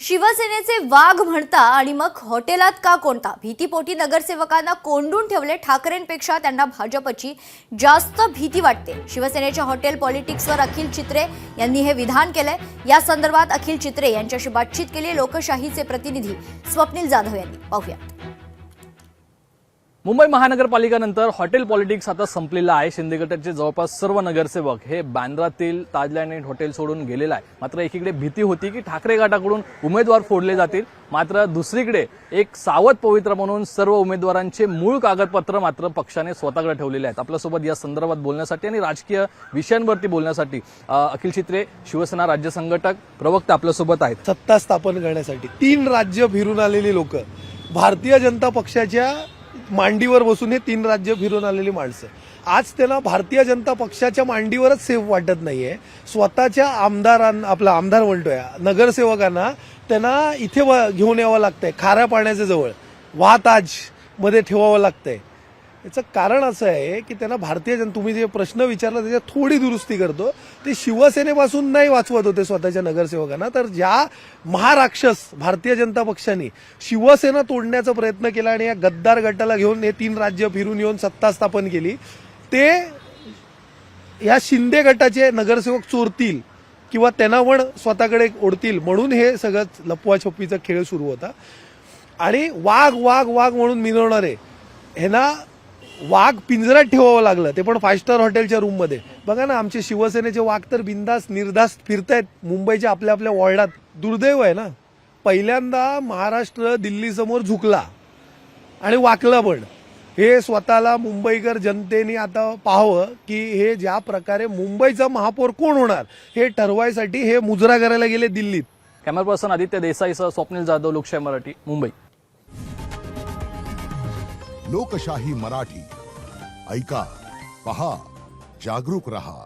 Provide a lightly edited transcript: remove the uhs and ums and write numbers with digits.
शिवसेनेचे वाघ म्हणता आणि मग हॉटेलात का कोणता? भीतीपोटी नगरसेवकांना कोंडून ठेवले. ठाकरेंपेक्षा त्यांना भाजपची जास्त भीती वाटते. शिवसेनेच्या हॉटेल पॉलिटिक्सवर अखिल चित्रे यांनी हे विधान केलंय. या संदर्भात अखिल चित्रे यांच्याशी बातचीत केली लोकशाहीचे प्रतिनिधी स्वप्नील जाधव यांनी. पाहूया. मुंबई महानगरपालिकेनंतर हॉटेल पॉलिटिक्स आता संपलेला आहे. शिंदे गटाचे जवळपास सर्व नगरसेवक हे बँड्रातील ताजलँड हॉटेल सोडून गेलेला आहे. मात्र एकीकडे भीती होती की ठाकरे गटाकडून उमेदवार फोडले जातील, मात्र दुसरीकडे एक सावध पवित्र म्हणून सर्व उमेदवारांचे मूळ कागदपत्र मात्र पक्षाने स्वतःकडे ठेवलेले आहेत. आपल्यासोबत या संदर्भात बोलण्यासाठी आणि राजकीय विषयांवरती बोलण्यासाठी अखिल चित्रे, शिवसेना राज्य संघटक प्रवक्ते आपल्यासोबत आहेत. सत्ता स्थापन करण्यासाठी 3 राज्य फिरून आलेली लोक, भारतीय जनता पक्षाच्या मांडीवर बसून हे 3 राज्य फिरून आलेली माणसं आज त्यांना भारतीय जनता पक्षाच्या मांडीवरच सेफ वाटत नाहीये. स्वतःच्या आमदारांना, आपला आमदार म्हणतोय, नगरसेवकांना त्यांना इथे घेऊन यावं लागतंय, खाऱ्या पाण्याच्या जवळ वाहताज मध्ये ठेवावं लागतंय. याचं कारण असं आहे की त्यांना भारतीय जनता, तुम्ही जे प्रश्न विचारला त्याच्यात थोडी दुरुस्ती करतो, ते शिवसेनेपासून नाही वाचवत होते स्वतःच्या नगरसेवकांना, तर ज्या महाराक्षस भारतीय जनता पक्षाने शिवसेना तोडण्याचा प्रयत्न केला आणि या गद्दार गटाला घेऊन हे 3 राज्य फिरून येऊन सत्ता स्थापन केली, ते या शिंदे गटाचे नगरसेवक चोरतील किंवा त्यांना पण स्वतःकडे ओढतील म्हणून हे सगळं लपवाछपवीचा खेळ सुरू होता. आणि वाघ वाघ वाघ म्हणून मिरवणारे ह्यांना वाघ पिंजऱ्यात ठेवावं लागलं, ते पण 5 स्टार हॉटेलच्या रूममध्ये. बघा ना, आमचे शिवसेनेचे वाघ तर बिंदास निर्धास्त फिरतायत मुंबईच्या आपल्या आपल्या वॉर्डात. दुर्दैव आहे ना, पहिल्यांदा महाराष्ट्र दिल्लीसमोर झुकला आणि वाकला पण. हे स्वतःला मुंबईकर जनतेने आता पाहावं की हे ज्या प्रकारे मुंबईचा महापौर कोण होणार हे ठरवायसाठी हे मुजरा करायला गेले दिल्लीत. कॅमेरा पर्सन आदित्य देसाईसह स्वप्नील जाधव, लोकशाही मराठी, मुंबई. लोकशाही मराठी ऐका, पहा, जागरूक रहा.